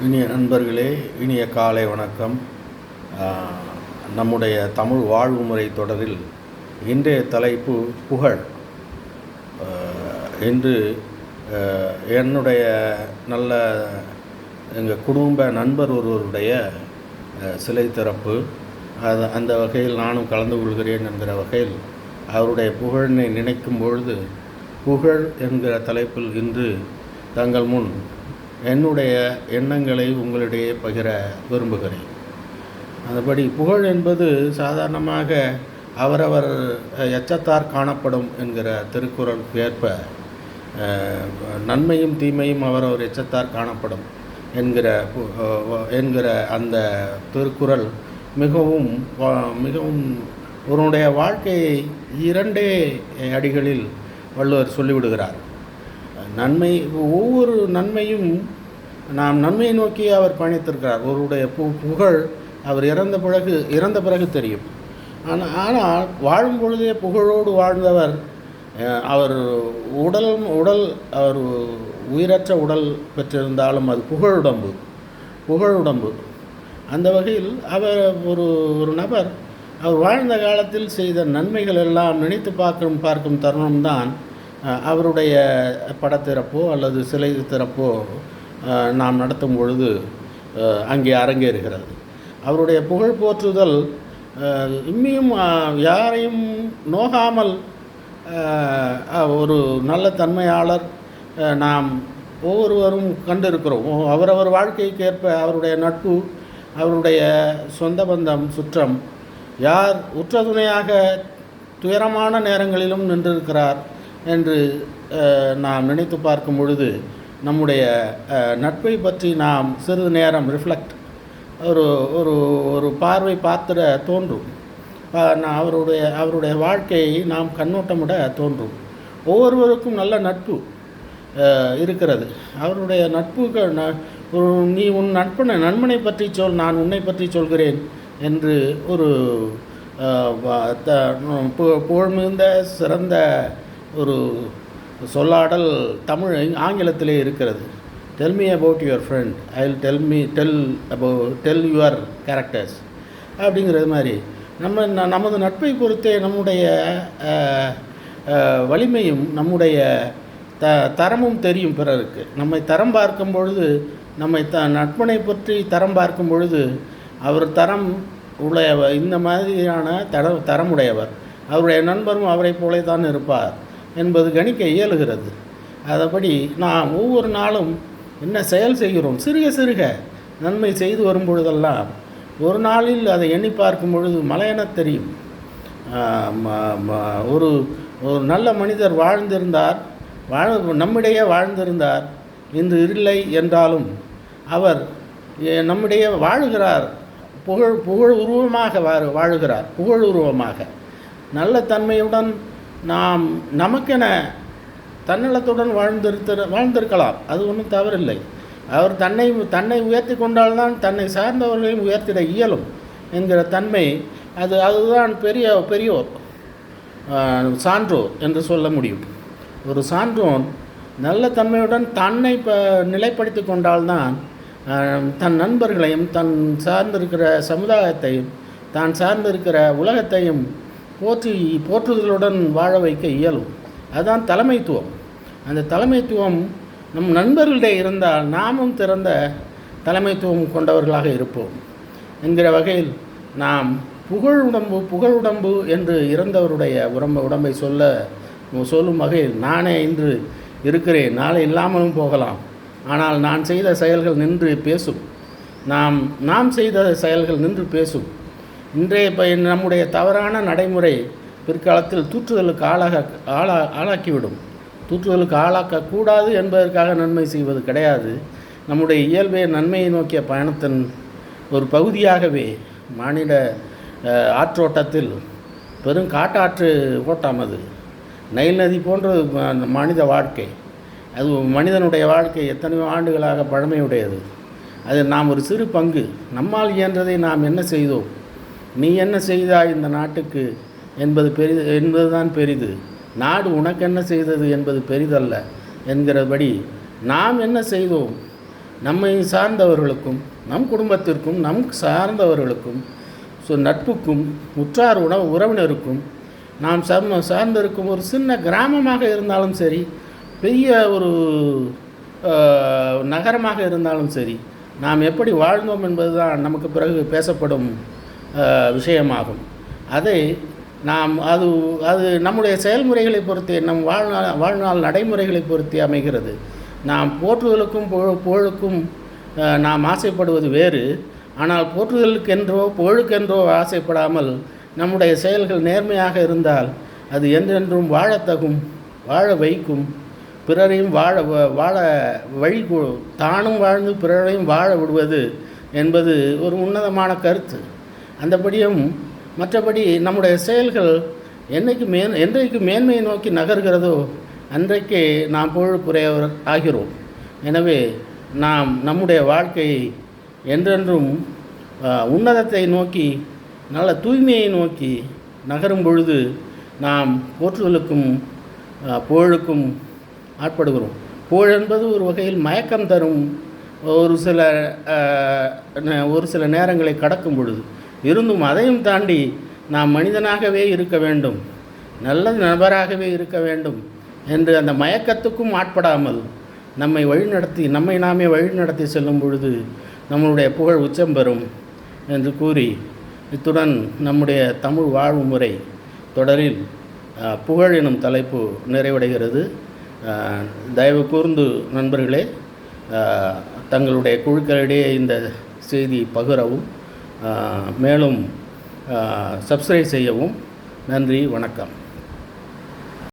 இனிய நண்பர்களே, இனிய காலை வணக்கம். நம்முடைய தமிழ் வாழ்வுமுறை தொடரில் இன்றைய தலைப்பு புகழ். இன்று என்னுடைய நல்ல எங்கள் குடும்ப நண்பர் ஒருவருடைய சிலை திறப்பு. அந்த வகையில் நானும் கலந்து கொள்கிறேன் என்கிற வகையில் அவருடைய புகழினை நினைக்கும் பொழுது புகழ் என்கிற தலைப்பில் இன்று தங்கள் முன் என்னுடைய எண்ணங்களை உங்களிடையே பகிர விரும்புகிறேன். அதுபடி புகழ் என்பது சாதாரணமாக அவரவர் எச்சத்தார் காணப்படும் என்கிற திருக்குறளுக்கு ஏற்ப நன்மையும் தீமையும் அவரவர் எச்சத்தார் காணப்படும் என்கிற அந்த திருக்குறள் மிகவும் ஒருவனுடைய வாழ்க்கையை இரண்டே அடிகளில் வள்ளுவர் சொல்லிவிடுகிறார். ஒவ்வொரு நன்மையும் நாம் நன்மையை நோக்கி அவர் பயணித்திருக்கிறார். அவருடைய புகழ் அவர் இறந்த பிறகு தெரியும். ஆனால் வாழும் பொழுதே புகழோடு வாழ்ந்தவர். அவர் உடல் அவர் உயிரற்ற உடல் பெற்றிருந்தாலும் அது புகழுடம்பு. அந்த வகையில் அவர் ஒரு நபர் அவர் வாழ்ந்த காலத்தில் செய்த நன்மைகள் எல்லாம் நினைத்து பார்க்கும் தருணம்தான் அவருடைய படத்திறப்போ அல்லது சிலை திறப்போ நாம் நடத்தும் பொழுது அங்கே அரங்கேறுகிறது. அவருடைய புகழ் போற்றுதல் இன்னும் யாரையும் நோகாமல் ஒரு நல்ல தன்மையாளர் நாம் ஒவ்வொருவரும் கண்டிருக்கிறோம். அவரவர் வாழ்க்கைக்கு ஏற்ப அவருடைய நட்பு, அவருடைய சொந்த பந்தம், சுற்றம், யார் உற்ற துணையாக துயரமான நேரங்களிலும் நின்றிருக்கிறார் என்று நாம் நினைத்து பார்க்கும் பொழுது நம்முடைய நட்பை பற்றி நாம் சிறிது நேரம் ரிஃப்ளெக்ட் ஒரு பார்வை பார்த்திட தோன்றும். அவருடைய வாழ்க்கையை நாம் கண்ணோட்டமிட தோன்றும். ஒவ்வொருவருக்கும் நல்ல நட்பு இருக்கிறது. அவருடைய நட்புகள் நீ உன் நண்பனை பற்றி சொல், நான் உன்னை பற்றி சொல்கிறேன் என்று ஒரு புகழ்மிகுந்த சிறந்த ஒரு சொல்லாடல் ஆங்கிலத்திலே இருக்கிறது. Tell me about your friend, I will tell your characters அப்படிங்கிறது மாதிரி நமது நட்பை பொறுத்தே நம்முடைய வலிமையும் நம்முடைய தரமும் தெரியும் பிறருக்கு. நம்மை தரம் பார்க்கும் பொழுது நட்பனை பற்றி தரம் பார்க்கும் பொழுது அவர் தரம் உடையவர், இந்த மாதிரியான தரமுடையவர், அவருடைய நண்பரும் அவரை போலே தான் இருப்பார் என்பது கணிக்க இயலுகிறது. அதபடி நாம் ஒவ்வொரு நாளும் என்ன செயல் செய்கிறோம், சிறுக நன்மை செய்து வரும் பொழுதெல்லாம் ஒரு நாளில் அதை எண்ணி பார்க்கும் பொழுது மலையென தெரியும். ஒரு நல்ல மனிதர் நம்மிடையே வாழ்ந்திருந்தார், இன்று இல்லை என்றாலும் அவர் நம்மிடையே வாழுகிறார். புகழ் உருவமாக வாழுகிறார். புகழ் உருவமாக நல்ல தன்மையுடன் நாம் நமக்கென தன்னலத்துடன் வாழ்ந்திருக்கலாம். அது ஒன்றும் தவறில்லை. அவர் தன்னை உயர்த்தி கொண்டால்தான் தன்னை சார்ந்தவர்களையும் உயர்த்திட இயலும் என்கிற தன்மை அதுதான் பெரியோர் சான்றோர் என்று சொல்ல முடியும். ஒரு சான்றோன் நல்ல தன்மையுடன் தன்னை நிலைப்படுத்தி கொண்டால்தான் தன் நண்பர்களையும் தன் சார்ந்திருக்கிற சமுதாயத்தையும் தான் சார்ந்திருக்கிற உலகத்தையும் போற்றுதலுடன் வாழ வைக்க இயலும். அதுதான் தலைமைத்துவம். அந்த தலைமைத்துவம் நம் நண்பர்களிடையே இருந்தால் நாமும் திறந்த தலைமைத்துவம் கொண்டவர்களாக இருப்போம் என்கிற வகையில் நாம் புகழுடம்பு என்று இறந்தவருடைய உடம்பை சொல்லும் வகையில் நானே இன்று இருக்கிறேன், நாளை இல்லாமலும் போகலாம். ஆனால் நான் செய்த செயல்கள் நின்று பேசும். நாம் செய்த செயல்கள் நின்று பேசும். இன்றைய நம்முடைய தவறான நடைமுறை பிற்காலத்தில் தூற்றுதலுக்கு ஆளாக்கிவிடும். தூற்றுதலுக்கு ஆளாக்கக்கூடாது என்பதற்காக நன்மை செய்வது கிடையாது. நம்முடைய இயல்பே நன்மையை நோக்கிய பயணத்தின் ஒரு பகுதியாகவே மானிட ஆற்றோட்டத்தில் பெரும் காட்டாற்று ஓட்டம் அது. நைல் நதி போன்ற மனித வாழ்க்கை, அது மனிதனுடைய வாழ்க்கை எத்தனையோ ஆண்டுகளாக பழமையுடையது. அது நாம் ஒரு சிறு பங்கு. நம்மால் இயன்றதை நாம் என்ன செய்தோம், நீ என்ன செய்தாய் இந்த நாட்டுக்கு என்பதுதான் பெரிது. நாடு உனக்கு என்ன செய்தது என்பது பெரிதல்ல என்கிறபடி நாம் என்ன செய்தோம், நம்மை சார்ந்தவர்களுக்கும் நம் குடும்பத்திற்கும் நம் சார்ந்தவர்களுக்கும் நட்புக்கும் உற்றார் உறவினருக்கும் நாம் சார்ந்திருக்கும் ஒரு சின்ன கிராமமாக இருந்தாலும் சரி, பெரிய ஒரு நகரமாக இருந்தாலும் சரி, நாம் எப்படி வாழ்ந்தோம் என்பது தான் நமக்கு பிறகு பேசப்படும் விஷயமாகும். அதை நாம் அது அது நம்முடைய செயல்முறைகளை பொறுத்தே, நம் வாழ்நாள் நடைமுறைகளை பொறுத்தே அமைகிறது. நாம் போற்றுதலுக்கும் புகழுக்கும் நாம் ஆசைப்படுவது வேறு. ஆனால் போற்றுதலுக்கென்றோ புகழுக்கென்றோ ஆசைப்படாமல் நம்முடைய செயல்கள் நேர்மையாக இருந்தால் அது என்றென்றும் வாழத்தகும், வாழ வைக்கும், பிறரையும் வாழ வழி தானும் வாழ்ந்து பிறரையும் வாழ விடுவது என்பது ஒரு உன்னதமான கருத்து. அந்தபடியும் மற்றபடி நம்முடைய செயல்கள் என்றைக்கு மேன்மையை நோக்கி நகர்கிறதோ அன்றைக்கே நாம் புகழுக்குரியவர் ஆகிறோம். எனவே நாம் நம்முடைய வாழ்க்கையை என்றென்றும் உன்னதத்தை நோக்கி, நல்ல தூய்மையை நோக்கி நகரும் பொழுது நாம் போற்றுதலுக்கும் புகழுக்கும் ஆட்படுகிறோம். புகழ் என்பது ஒரு வகையில் மயக்கம் தரும், ஒரு சில நேரங்களை கடக்கும் பொழுது இருந்தும் அதையும் தாண்டி நாம் மனிதனாகவே இருக்க வேண்டும், நல்ல நபராகவே இருக்க வேண்டும் என்று அந்த மயக்கத்துக்கும் ஆட்படாமல் நம்மை நாமே வழிநடத்தி செல்லும் பொழுது நம்மளுடைய புகழ் உச்சம் பெறும் என்று கூறி, இத்துடன் நம்முடைய தமிழ் வாழ்வு முறை தொடரில் புகழ் எனும் தலைப்பு நிறைவடைகிறது. தயவு கூர்ந்து நண்பர்களே தங்களுடைய குழுக்களிடையே இந்த செய்தி பகிரவும், மேலும் சப்ஸ்கிரைப் செய்யவும். நன்றி, வணக்கம்.